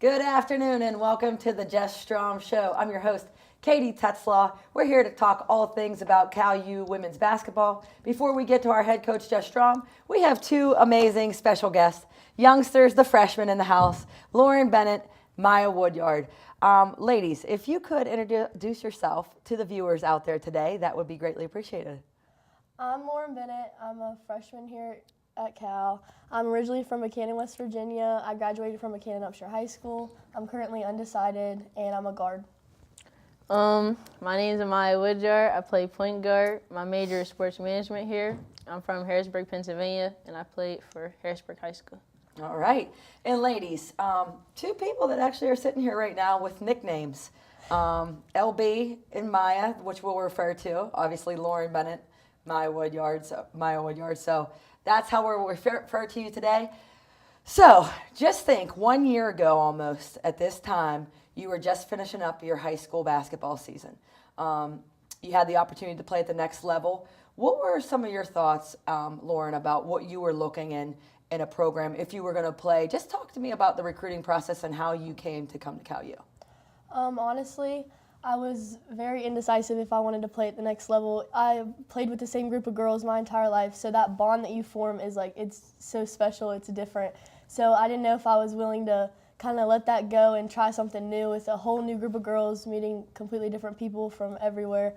Good afternoon and welcome to the Jess Strom Show. I'm your host, Katie Tetzlaw. We're here to talk all things about Cal U women's basketball. Before we get to our head coach, Jess Strom, we have two amazing special guests, youngsters, the freshmen in the house, Lauren Bennett, Ahmya Woodyard. Ladies, if you could introduce yourself to the viewers out there today, that would be greatly appreciated. I'm Lauren Bennett. I'm a freshman here at Cal. I'm originally from McCannon, West Virginia. I graduated from McCannon Upshur High School. I'm currently undecided, and I'm a guard. My name is Ahmya Woodyard. I play point guard. My major is sports management here. I'm from Harrisburg, Pennsylvania, and I played for Harrisburg High School. All right. And ladies, two people that actually are sitting here right now with nicknames. LB and Maya, which we'll refer to, obviously Lauren Bennett, Ahmya Woodyard. So that's how we'll refer to you today. So just think, 1 year ago almost at this time, you were just finishing up your high school basketball season. You had the opportunity to play at the next level. What were some of your thoughts, Lauren, about what you were looking in a program if you were going to play? Just talk to me about the recruiting process and how you came to come to Cal U. Honestly, I was very indecisive if I wanted to play at the next level. I played with the same group of girls my entire life, so that bond that you form is it's so special, it's different. So I didn't know if I was willing to kind of let that go and try something new with a whole new group of girls, meeting completely different people from everywhere.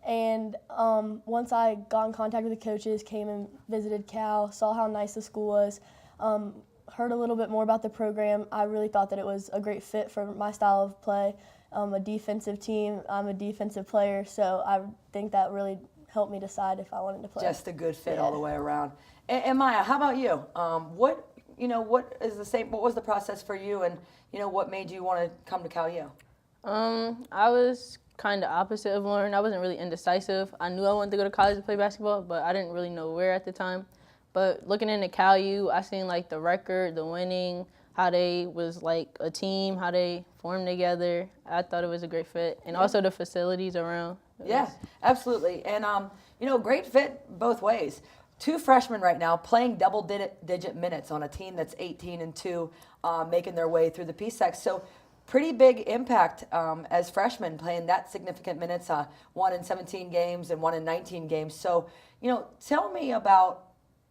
And once I got in contact with the coaches, came and visited Cal, saw how nice the school was, heard a little bit more about the program, I really thought that it was a great fit for my style of play. A defensive team, I'm a defensive player, so I think that really helped me decide if I wanted to play. Just a good fit all the way around. And Maya, how about you? What was the process for you, and what made you want to come to Cal U? I was kind of opposite of Lauren. I wasn't really indecisive. I knew I wanted to go to college to play basketball, but I didn't really know where at the time. But looking into Cal U, I seen the record, the winning, how they was a team, how they formed together. I thought it was a great fit, and also the facilities around. Yeah, absolutely. And great fit both ways. Two freshmen right now playing double-digit minutes on a team that's 18-2, making their way through the PSAC. So pretty big impact as freshmen playing that significant minutes, one in 17 games and one in 19 games. So, tell me about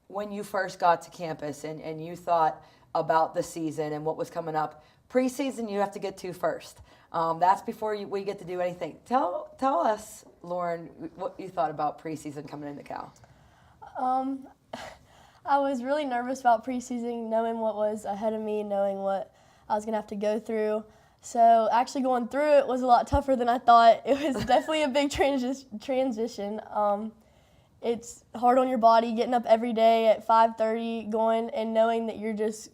when you first got to campus and you thought about the season and what was coming up. Preseason you have to get to first. That's before we get to do anything. Tell us, Lauren, what you thought about preseason coming into Cal. I was really nervous about preseason, knowing what was ahead of me, knowing what I was going to have to go through. So actually going through it was a lot tougher than I thought. It was definitely a big transition. It's hard on your body, getting up every day at 5:30, going and knowing that you're just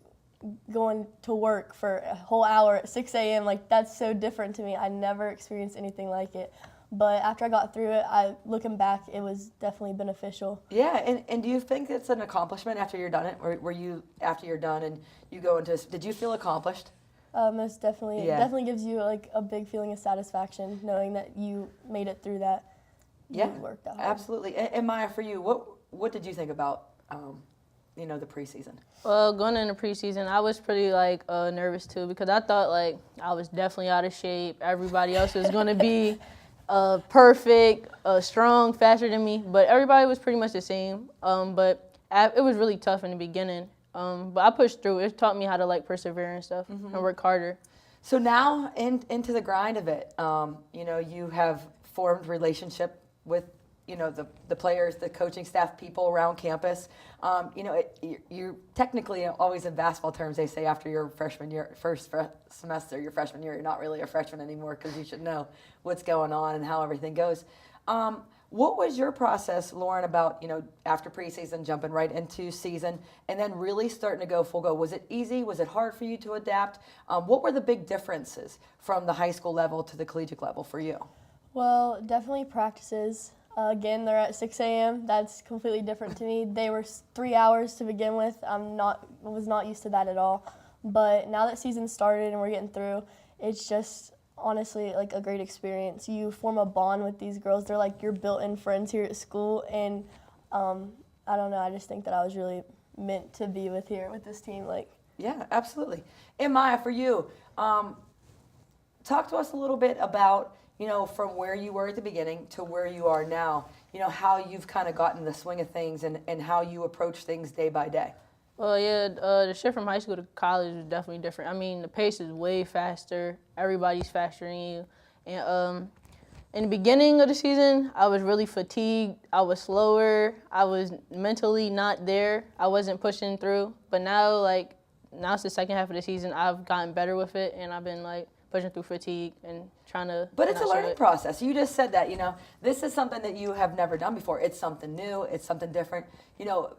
going to work for a whole hour at 6 a.m. That's so different to me. I never experienced anything like it. But after I got through it, looking back, it was definitely beneficial. Yeah, and do you think it's an accomplishment after you're done it? Or were you, after you're done and you go into, did you feel accomplished? Most definitely. Yeah. It definitely gives you a big feeling of satisfaction knowing that you made it through that. Yeah, you worked that hard. Absolutely. And Maya, for you, what did you think about the preseason? Well, going into preseason, I was pretty nervous too, because I thought I was definitely out of shape. Everybody else was going to be perfect, strong, faster than me, but everybody was pretty much the same. But it was really tough in the beginning. But I pushed through. It taught me how to persevere and stuff and work harder. So now into the grind of it, you have formed relationship with the players, the coaching staff, people around campus. You're technically, always in basketball terms, they say after your freshman year, semester, your freshman year, you're not really a freshman anymore because you should know what's going on and how everything goes. What was your process, Lauren, about after preseason, jumping right into season, and then really starting to go full go? Was it easy? Was it hard for you to adapt? What were the big differences from the high school level to the collegiate level for you? Well, definitely practices. Again, they're at 6 a.m. That's completely different to me. They were 3 hours to begin with. Was not used to that at all. But now that season started and we're getting through, it's just honestly a great experience. You form a bond with these girls. They're your built-in friends here at school, and I don't know. I just think that I was really meant to be with this team. Yeah, absolutely. And Maya, for you, talk to us a little bit about, from where you were at the beginning to where you are now, how you've kind of gotten the swing of things and how you approach things day by day. Well, yeah, the shift from high school to college was definitely different. I mean, the pace is way faster. Everybody's faster than you. And in the beginning of the season, I was really fatigued. I was slower. I was mentally not there. I wasn't pushing through. But now it's the second half of the season. I've gotten better with it, and I've been pushing through fatigue and trying to. But it's a learning process. You just said that, this is something that you have never done before. It's something new. It's something different.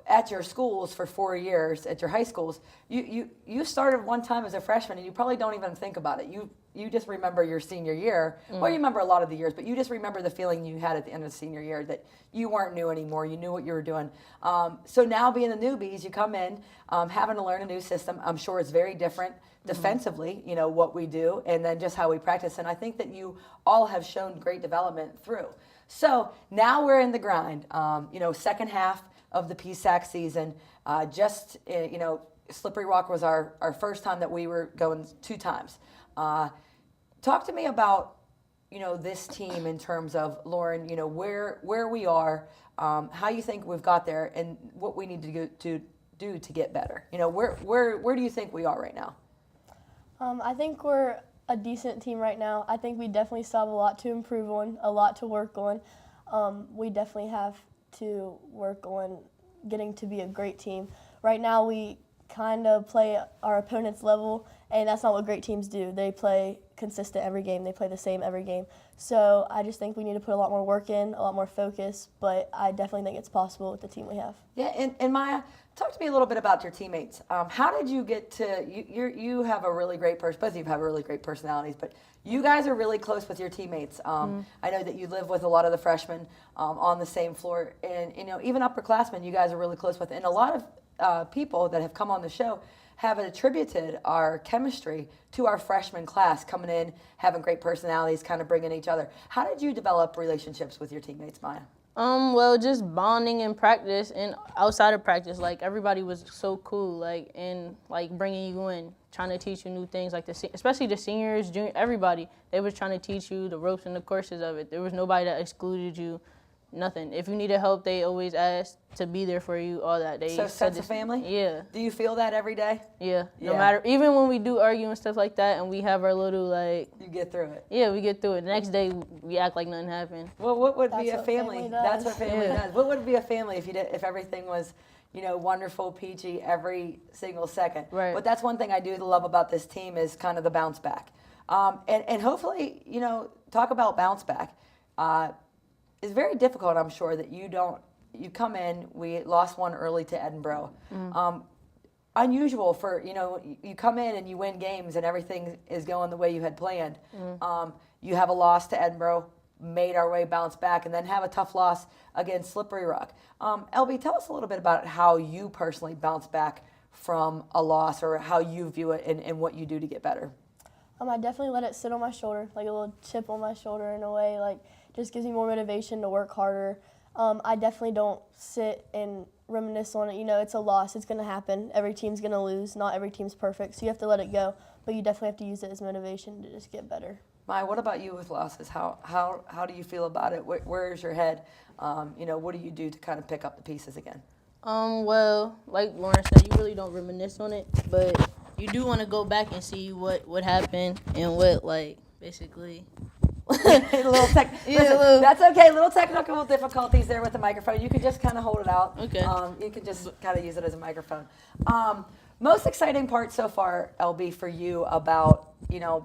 At your schools for 4 years, at your high schools, you started one time as a freshman, and you probably don't even think about it. You just remember your senior year. Well, you remember a lot of the years, but you just remember the feeling you had at the end of the senior year that you weren't new anymore. You knew what you were doing. So now being the newbies, you come in, having to learn a new system. I'm sure it's very different defensively, what we do, and then just how we practice. And I think that you all have shown great development through. So now we're in the grind. Second half of the PSAC season. Slippery Rock was our first time that we were going 2 times. Talk to me about, this team in terms of, Lauren, where we are, how you think we've got there, and what we need to do to get better. Where do you think we are right now? I think we're a decent team right now. I think we definitely still have a lot to improve on, a lot to work on. We definitely have to work on getting to be a great team. Right now we kind of play our opponent's level, and that's not what great teams do. They play consistent every game. They play the same every game. So I just think we need to put a lot more work in, a lot more focus, but I definitely think it's possible with the team we have. Yeah, and Maya, talk to me a little bit about your teammates. How did you get to, you have a really great person, both of you have really great personalities, but you guys are really close with your teammates. I know that you live with a lot of the freshmen on the same floor, and even upperclassmen you guys are really close with. And a lot of people that have come on the show have attributed our chemistry to our freshman class coming in, having great personalities, kind of bringing each other. How did you develop relationships with your teammates, Maya? Well, just bonding in practice and outside of practice. Everybody was so cool, and bringing you in, trying to teach you new things, especially the seniors, junior, everybody. They was trying to teach you the ropes and the courses of it. There was nobody that excluded you, nothing. If you needed help, they always asked to be there for you, all that. So sense of family? Yeah. Do you feel that every day? Yeah. No matter, even when we do argue and stuff like that, and we have our little, You get through it. Yeah, we get through it. The next day, we act like nothing happened. Well, what would That's be a what family? family does. That's what family does. What would be a family if everything was, wonderful, peachy every single second? Right. But that's one thing I do love about this team is kind of the bounce back. And hopefully, talk about bounce back. It's very difficult, I'm sure, that you come in, we lost one early to Edinboro. Unusual for, you come in and you win games and everything is going the way you had planned. You have a loss to Edinboro, made our way, bounce back, and then have a tough loss against Slippery Rock. LB, tell us a little bit about how you personally bounce back from a loss, or how you view it and what you do to get better. I definitely let it sit on my shoulder, like a little chip on my shoulder in a way, just gives me more motivation to work harder. I definitely don't sit and reminisce on it. It's a loss. It's going to happen. Every team's going to lose. Not every team's perfect, so you have to let it go. But you definitely have to use it as motivation to just get better. Maya, what about you with losses? How do you feel about it? Where's your head? What do you do to kind of pick up the pieces again? Well, like Lauren said, you really don't reminisce on it, but you do want to go back and see what happened and what, basically. That's okay. Little technical difficulties there with the microphone. You can just kind of hold it out. Okay. You can just kind of use it as a microphone. Most exciting part so far, LB, for you about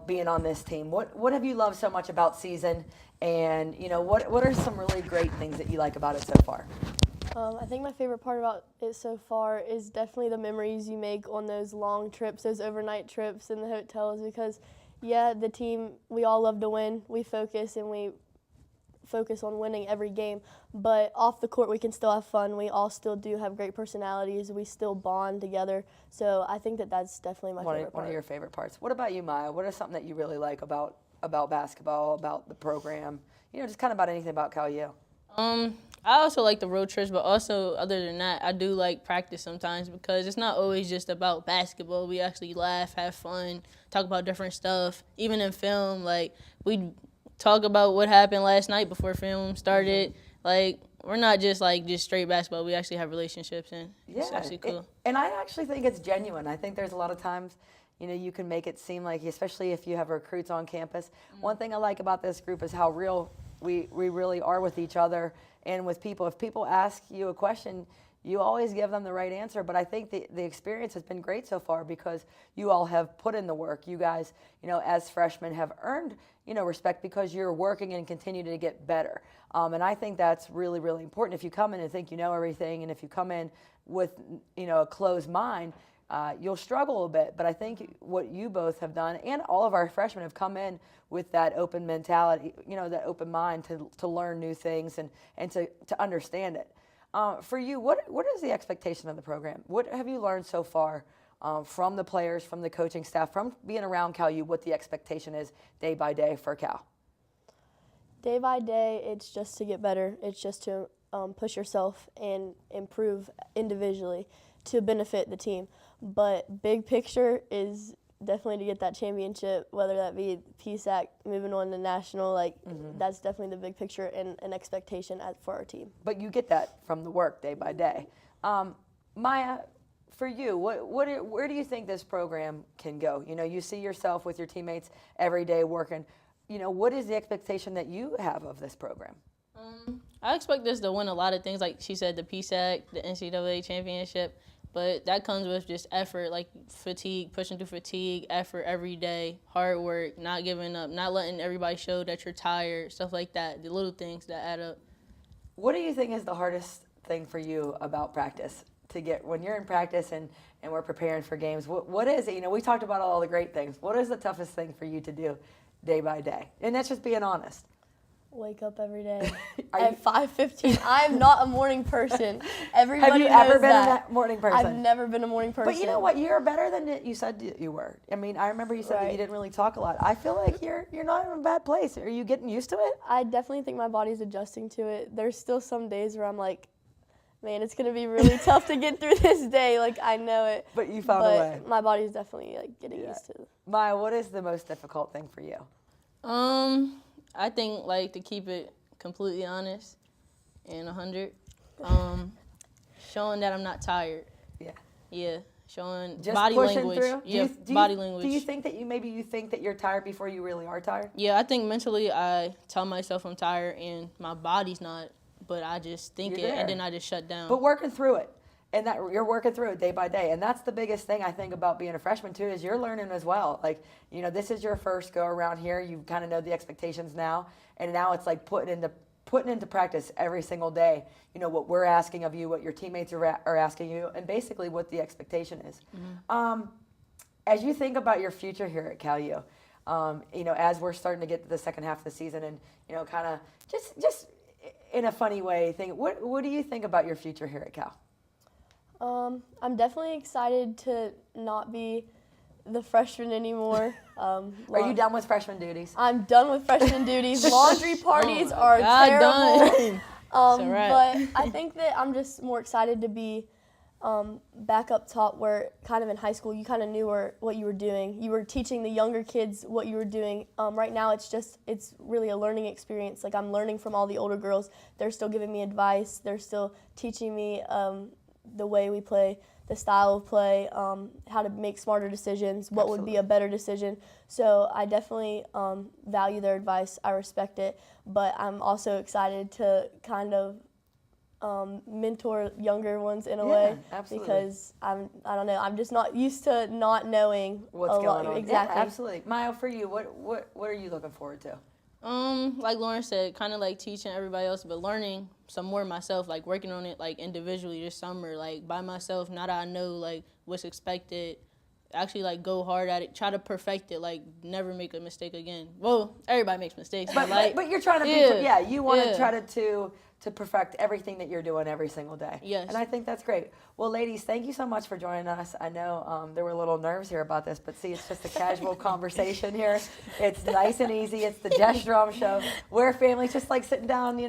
being on this team. What have you loved so much about season, and what are some really great things that you like about it so far? I think my favorite part about it so far is definitely the memories you make on those long trips, those overnight trips in the hotels, because the team, we all love to win. We focus on winning every game. But off the court, we can still have fun. We all still do have great personalities. We still bond together. So I think that's definitely my favorite part. One of your favorite parts. What about you, Maya? What is something that you really like about basketball, about the program? Just kind of about anything about Cal U? I also like the road trips, but also other than that, I do like practice sometimes because it's not always just about basketball. We actually laugh, have fun, talk about different stuff. Even in film, like we talk about what happened last night before film started. Like we're not just straight basketball. We actually have relationships, and it's actually cool. And I actually think it's genuine. I think there's a lot of times, you can make it seem like, especially if you have recruits on campus. One thing I like about this group is how real we really are with each other and with people. If people ask you a question, you always give them the right answer. But I think the experience has been great so far because you all have put in the work. You guys, as freshmen have earned, respect because you're working and continue to get better. And I think that's really, really important. If you come in and think you know everything, and if you come in with, a closed mind, you'll struggle a bit. But I think what you both have done, and all of our freshmen have come in with that open mentality, that open mind to learn new things and to understand it. For you, what is the expectation of the program? What have you learned so far from the players, from the coaching staff, from being around Cal U, what the expectation is day by day for Cal? Day by day, it's just to get better. It's just to push yourself and improve individually to benefit the team. But big picture is definitely to get that championship, whether that be PSAC, moving on to national. That's definitely the big picture and an expectation for our team. But you get that from the work day by day. Maya, for you, where do you think this program can go? You see yourself with your teammates every day working. What is the expectation that you have of this program? I expect us to win a lot of things, like she said, the PSAC, the NCAA championship. But that comes with just effort, like fatigue, pushing through fatigue, effort every day, hard work, not giving up, not letting everybody show that you're tired, stuff like that, the little things that add up. What do you think is the hardest thing for you about practice to get when you're in practice and we're preparing for games? What is it? We talked about all the great things. What is the toughest thing for you to do day by day? And that's just being honest. Wake up every day at 5:15. I'm not a morning person. Everybody Have you knows ever been that. a morning person? I've never been a morning person. But you know what? You're better than you said you were. I mean, I remember you said that you didn't really talk a lot. I feel like you're not in a bad place. Are you getting used to it? I definitely think my body's adjusting to it. There's still some days where I'm like, man, it's going to be really tough to get through this day. I know it. But you found a way. My body's definitely getting used to it. Maya, what is the most difficult thing for you? I think to keep it completely honest and 100, showing that I'm not tired. Yeah, showing just body pushing language. Through? Body language. Do you think that you think that you're tired before you really are tired? Yeah, I think mentally I tell myself I'm tired and my body's not, but I just think and then I just shut down. But working through it. And that you're working through it day by day. And that's the biggest thing I think about being a freshman too, is you're learning as well. This is your first go around here. You kind of know the expectations now. And now it's putting into practice every single day, what we're asking of you, what your teammates are asking you, and basically what the expectation is. Mm-hmm. As you think about your future here at Cal U, as we're starting to get to the second half of the season and, kind of just in a funny way, what do you think about your future here at Cal? I'm definitely excited to not be the freshman anymore. Are you done with freshman duties? I'm done with freshman duties. Laundry parties are terrible. But I think that I'm just more excited to be back up top where kind of in high school you kind of knew what you were doing. You were teaching the younger kids what you were doing. Right now it's really a learning experience. I'm learning from all the older girls. They're still giving me advice. They're still teaching me the way we play, the style of play, how to make smarter decisions, what would be a better decision. So I definitely value their advice. I respect it. But I'm also excited to kind of mentor younger ones in a way. Absolutely. Because I don't know, I'm just not used to not knowing what's going on. Exactly. Yeah, absolutely. Maya, for you, what are you looking forward to? Like Lauren said, kind of teaching everybody else, but learning some more myself, working on it individually this summer, by myself. Now that I know what's expected, actually go hard at it, try to perfect it, never make a mistake again. Well, everybody makes mistakes, but you're trying to you want to try to to perfect everything that you're doing every single day. Yes. And I think that's great. Well, ladies, thank you so much for joining us. I know there were little nerves here about this, but see, it's just a casual conversation here. It's nice and easy. It's the Jess Strom Show. We're a family, just like sitting down,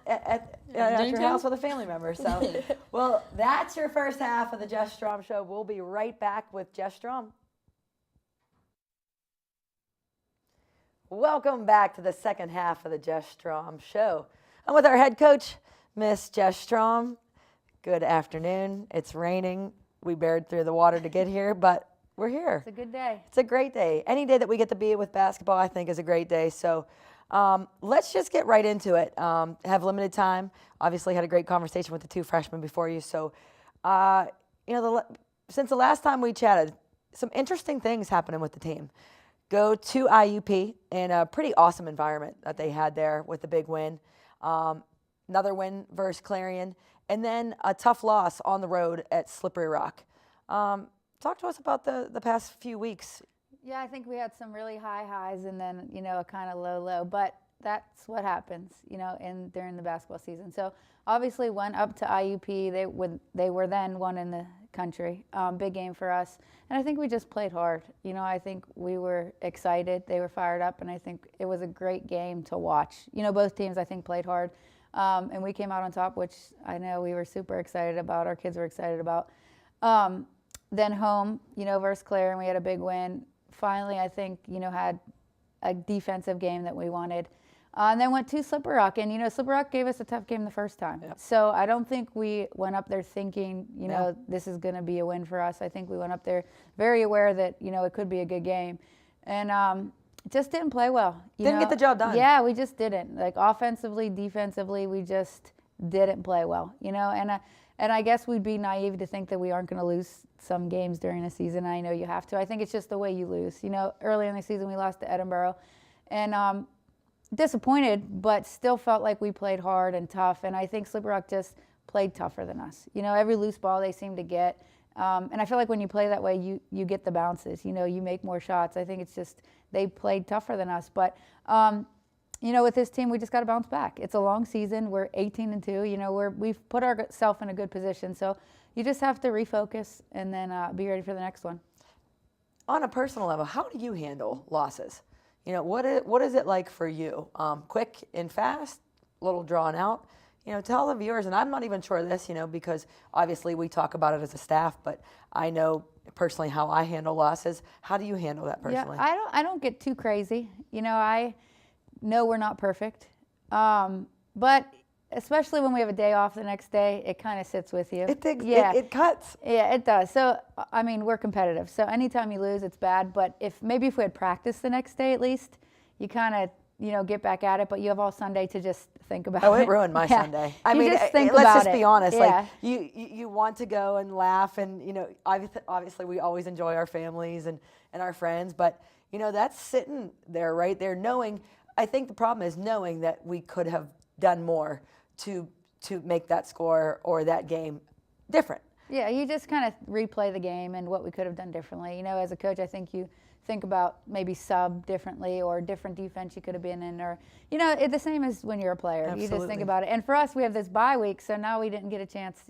at your house with a family member. So, well, that's your first half of the Jess Strom Show. We'll be right back with Jess Strom. Welcome back to the second half of the Jess Strom Show. I'm with our head coach, Miss Jess Strom. Good afternoon. It's raining. We bared through the water to get here, but we're here. It's a good day. It's a great day. Any day that we get to be with basketball, I think, is a great day. So let's just get right into it. Have limited time. Obviously, had a great conversation with the two freshmen before you. So, since the last time we chatted, some interesting things happening with the team. Go to IUP in a pretty awesome environment that they had there with the big win. Another win versus Clarion, and then a tough loss on the road at Slippery Rock. Talk to us about the past few weeks. Yeah, I think we had some really high highs and then, a kind of low low, but that's what happens, during the basketball season. So obviously went up to IUP. They were then one in the country. Big game for us. And I think we just played hard. I think we were excited. They were fired up, and I think it was a great game to watch. Both teams, I think, played hard. And we came out on top, which I know we were super excited about. Our kids were excited about. Then home, versus Claire, and we had a big win. Finally, I think, had a defensive game that we wanted. And then went to Slippery Rock, and Slippery Rock gave us a tough game the first time. Yep. So I don't think we went up there thinking, this is going to be a win for us. I think we went up there very aware that it could be a good game, and just didn't play well. Didn't get the job done. Yeah, we just didn't. Like offensively, defensively, we just didn't play well. And I guess we'd be naive to think that we aren't going to lose some games during a season. I know you have to. I think it's just the way you lose. Early in the season we lost to Edinburgh, and disappointed, but still felt like we played hard and tough. And I think Slippery Rock just played tougher than us. Every loose ball they seem to get. And I feel like when you play that way, you get the bounces. You make more shots. I think it's just they played tougher than us. But, with this team, we just got to bounce back. It's a long season. We're 18-2. We've put ourselves in a good position. So you just have to refocus and then be ready for the next one. On a personal level, how do you handle losses? What is it like for you? Quick and fast, a little drawn out? Tell the viewers, and I'm not even sure of this, because obviously we talk about it as a staff, but I know personally how I handle losses. How do you handle that personally? Yeah, I don't get too crazy. I know we're not perfect, but especially when we have a day off the next day, it kind of sits with you. It cuts. Yeah, it does. So, we're competitive. So anytime you lose, it's bad. But if we had practice the next day at least, you kind of, get back at it. But you have all Sunday to just think about it. Oh, it ruined my Sunday. Just think let's about just be honest. Yeah. Like you want to go and laugh, and obviously we always enjoy our families and our friends, but that's sitting there right there, knowing. I think the problem is knowing that we could have done more to make that score or that game different. Yeah, you just kind of replay the game and what we could have done differently. As a coach, I think you think about maybe sub differently or different defense you could have been in, or it's the same as when you're a player. Absolutely. You just think about it. And for us, we have this bye week, so now we didn't get a chance.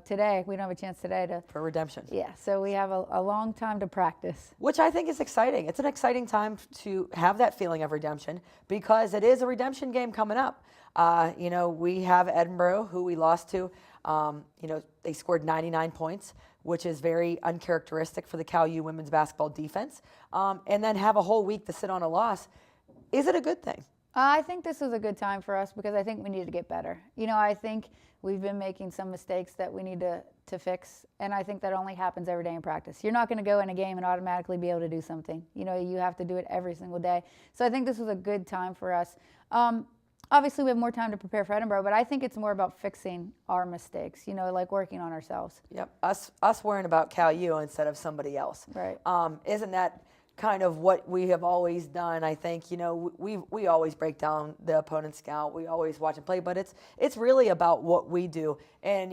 Today we don't have a chance today for redemption. Yeah, so we have a long time to practice, which I think is exciting. It's an exciting time to have that feeling of redemption because it is a redemption game coming up. We have Edinburgh, who we lost to. They scored 99 points, which is very uncharacteristic for the Cal U women's basketball defense. And then have a whole week to sit on a loss. Is it a good thing? I think this is a good time for us because I think we need to get better. I think we've been making some mistakes that we need to fix, and I think that only happens every day in practice. You're not going to go in a game and automatically be able to do something. You have to do it every single day. So I think this was a good time for us. Obviously, we have more time to prepare for Edinburgh, but I think it's more about fixing our mistakes, like working on ourselves. Yep, us worrying about Cal U instead of somebody else. Right. Isn't that kind of what we have always done? I think, we always break down the opponent's scout. We always watch and play, but it's really about what we do. And,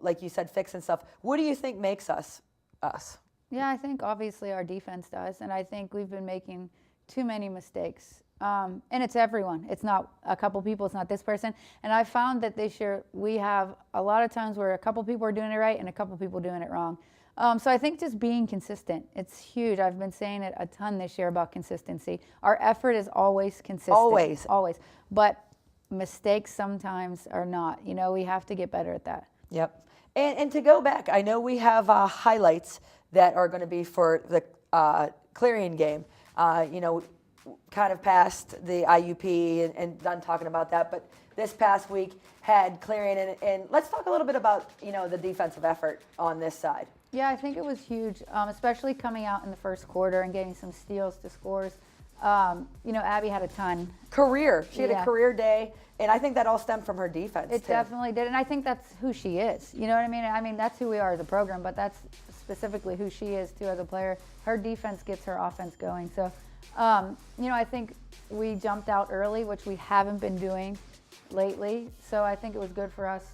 like you said, fixing stuff. What do you think makes us us? Yeah, I think obviously our defense does, and I think we've been making too many mistakes. And it's everyone. It's not a couple people. It's not this person. And I found that this year we have a lot of times where a couple people are doing it right and a couple people doing it wrong. So I think just being consistent, it's huge. I've been saying it a ton this year about consistency. Our effort is always consistent. Always. Always. But mistakes sometimes are not. You know, we have to get better at that. Yep. And to go back, I know we have highlights that are going to be for the Clarion game. You know, kind of past the IUP and done talking about that. But this past week had Clarion, and let's talk a little bit about, you know, the defensive effort on this side. Yeah, I think it was huge, especially coming out in the first quarter and getting some steals to scores. You know, Abby had a ton. She had a career day, and I think that all stemmed from her defense. It definitely did, and I think that's who she is. You know what I mean? I mean, that's who we are as a program, but that's specifically who she is too as a player. Her defense gets her offense going. So, you know, I think we jumped out early, which we haven't been doing lately. So I think it was good for us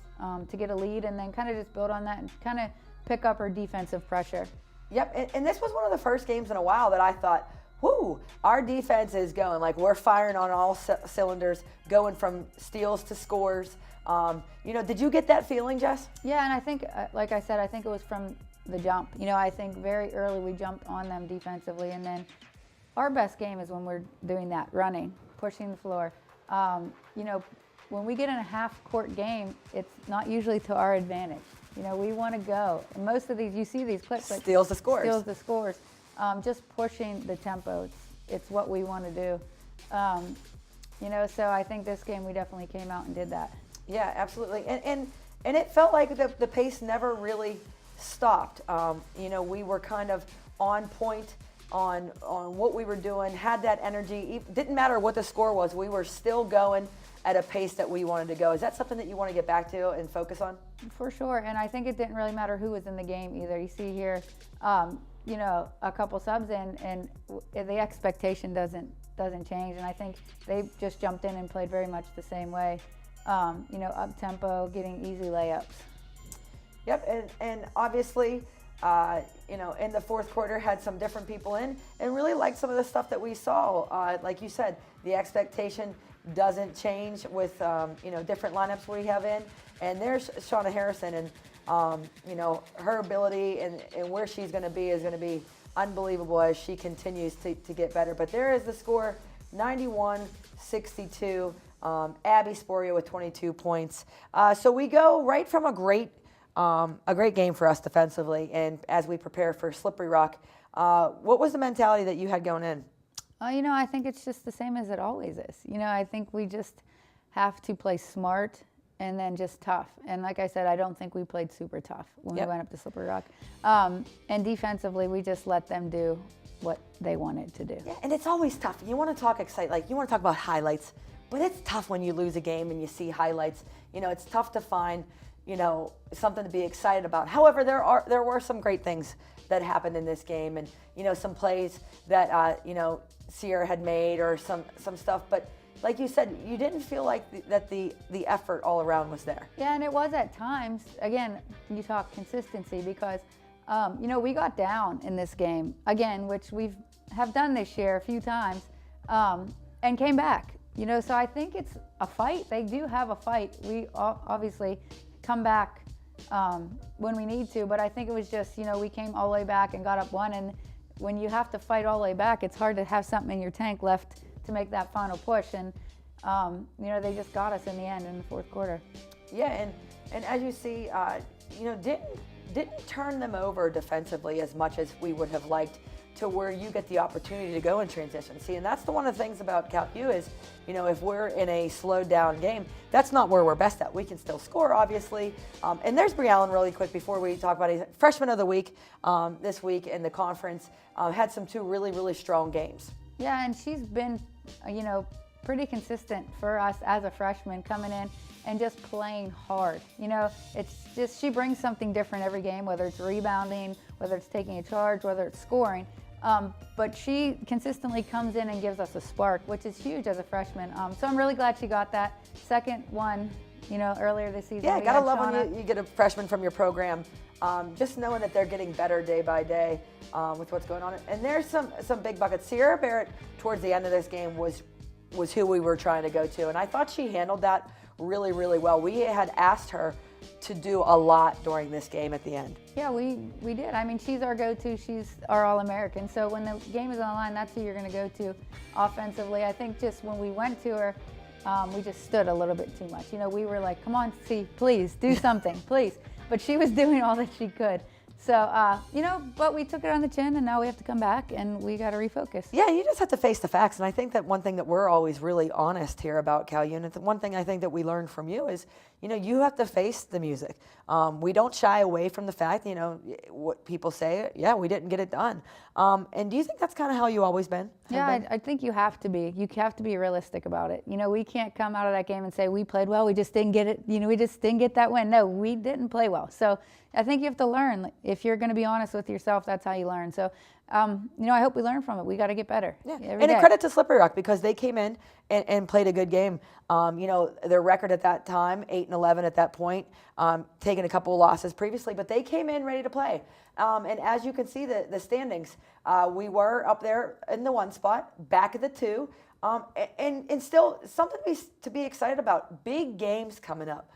to get a lead and then kind of just build on that and kind of pick up our defensive pressure. Yep, and this was one of the first games in a while that I thought, whoo, our defense is going. Like, we're firing on all cylinders, going from steals to scores. You know, did you get that feeling, Jess? Yeah, and I think, like I said, I think it was from the jump. You know, I think very early we jumped on them defensively, and then our best game is when we're doing that, running, pushing the floor. You know, when we get in a half-court game, it's not usually to our advantage. You know, we want to go. And most of these, you see these clips. Like Steals the scores. Steals the scores. Just pushing the tempo. It's what we want to do. You know, so I think this game we definitely came out and did that. Yeah, absolutely. And it felt like the pace never really stopped. You know, we were kind of on point on what we were doing, had that energy. It didn't matter what the score was. We were still going at a pace that we wanted to go. Is that something that you want to get back to and focus on? For sure, and I think it didn't really matter who was in the game either. You see here, you know, a couple subs in, and the expectation doesn't change, and I think they just jumped in and played very much the same way. You know, up tempo, getting easy layups. Yep, and obviously, you know, in the fourth quarter had some different people in, and really liked some of the stuff that we saw. Like you said, the expectation doesn't change with you know, different lineups we have in. And there's Shauna Harrison, and you know, her ability and where she's going to be is going to be unbelievable as she continues to get better. But there is the score, 91-62. Abby Sporia with 22 points. So we go right from a great game for us defensively, and as we prepare for Slippery Rock, what was the mentality that you had going in? You know, I think it's just the same as it always is. You know, I think we just have to play smart and then just tough. And like I said, I don't think we played super tough when we went up to Slippery Rock. And defensively, we just let them do what they wanted to do. Yeah, and it's always tough. You want to talk you want to talk about highlights, but it's tough when you lose a game and you see highlights. You know, it's tough to find, you know, something to be excited about. However, there were some great things that happened in this game, and you know, some plays that you know, Sierra had made, or some stuff. But like you said, you didn't feel like that the effort all around was there. Yeah, and it was at times. Again, you talk consistency, because you know, we got down in this game again, which have done this year a few times, and came back. You know, so I think it's a fight. They do have a fight. We obviously come back when we need to, but I think it was just, you know, we came all the way back and got up one, and when you have to fight all the way back, it's hard to have something in your tank left to make that final push, and you know, they just got us in the end in the fourth quarter. Yeah, and as you see, you know, didn't turn them over defensively as much as we would have liked, to where you get the opportunity to go in transition. See, and that's one of the things about CalU is, you know, if we're in a slowed down game, that's not where we're best at. We can still score, obviously. And there's Brie Allen really quick before we talk about it. Freshman of the week this week in the conference, had two really, really strong games. Yeah, and she's been, you know, pretty consistent for us as a freshman, coming in and just playing hard. You know, it's just, she brings something different every game, whether it's rebounding, whether it's taking a charge, whether it's scoring. But she consistently comes in and gives us a spark, which is huge as a freshman. So I'm really glad she got that second one, you know, earlier this season. Yeah, gotta love when you get a freshman from your program. Just knowing that they're getting better day by day with what's going on. And there's some big buckets. Sierra Barrett, towards the end of this game, was was who we were trying to go to. And I thought she handled that really, really well. We had asked her to do a lot during this game at the end. Yeah, we did. I mean, she's our go-to. She's our All-American. So when the game is on the line, that's who you're going to go to offensively. I think just when we went to her, we just stood a little bit too much. You know, we were like, come on, C, please, do something, please. But she was doing all that she could. So, you know, but we took it on the chin, and now we have to come back, and we got to refocus. Yeah, you just have to face the facts. And I think that one thing that we're always really honest here about Cal Unit, the one thing I think that we learned from you is, you know, you have to face the music. We don't shy away from the fact, you know, what people say, yeah, we didn't get it done. And do you think that's kind of how you always been? Yeah, I think you have to be. You have to be realistic about it. You know, we can't come out of that game and say we played well, we just didn't get it, you know, we just didn't get that win. No, we didn't play well. So I think you have to learn. If you're going to be honest with yourself, that's how you learn. So, you know, I hope we learn from it. We got to get better. Yeah, every and day. a credit to Slippery Rock because they came in and played a good game. You know, their record at that time, 8-11 at that point, taking a couple of losses previously, but they came in ready to play. And as you can see, the standings, we were up there in the 1 spot, back at the 2, and still something to be excited about. Big games coming up,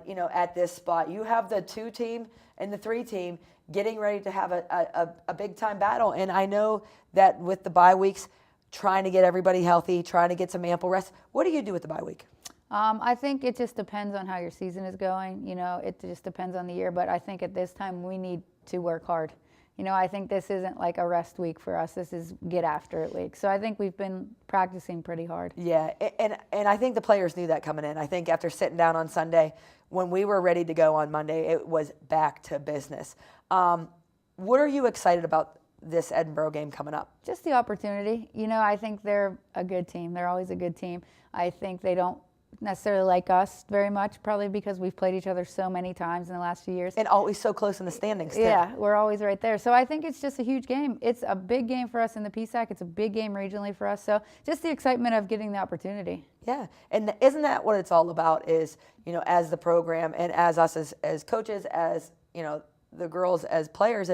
you know, at this spot. You have the 2 team and the 3 team getting ready to have a big-time battle. And I know that with the bye weeks, trying to get everybody healthy, trying to get some ample rest. What do you do with the bye week? I think it just depends on how your season is going. You know, it just depends on the year. But I think at this time we need to work hard. You know, I think this isn't like a rest week for us. This is get after it week. So I think we've been practicing pretty hard. Yeah, and I think the players knew that coming in. I think after sitting down on Sunday, when we were ready to go on Monday, it was back to business. What are you excited about this Edinboro game coming up? Just the opportunity. You know, I think they're a good team. They're always a good team. I think they don't necessarily like us very much, probably because we've played each other so many times in the last few years. And always so close in the standings, too. Yeah, we're always right there. So I think it's just a huge game. It's a big game for us in the PSAC. It's a big game regionally for us. So just the excitement of getting the opportunity. Yeah, and isn't that what it's all about is, you know, as the program and as us as coaches, as, you know, the girls as players,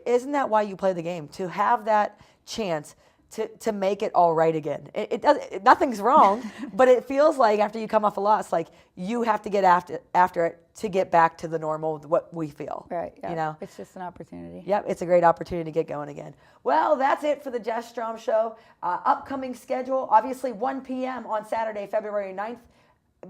isn't that why you play the game? To have that chance to make it all right again. Nothing's wrong, but it feels like after you come off a loss, like you have to get after it to get back to the normal, what we feel. Right, yeah. You know? It's just an opportunity. Yep, it's a great opportunity to get going again. Well, that's it for the Jess Strom Show. Upcoming schedule, obviously 1 p.m. on Saturday, February 9th.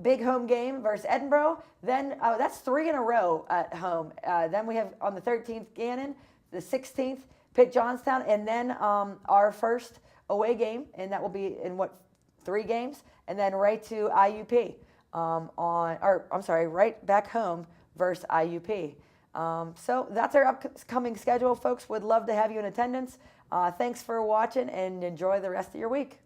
Big home game versus Edinboro. Then that's 3 in a row at home. Then we have on the 13th, Gannon, the 16th, Pitt Johnstown, and then our first away game, and that will be in 3 games, and then right to IUP right back home versus IUP. So that's our upcoming schedule, folks. Would love to have you in attendance. Thanks for watching, and enjoy the rest of your week.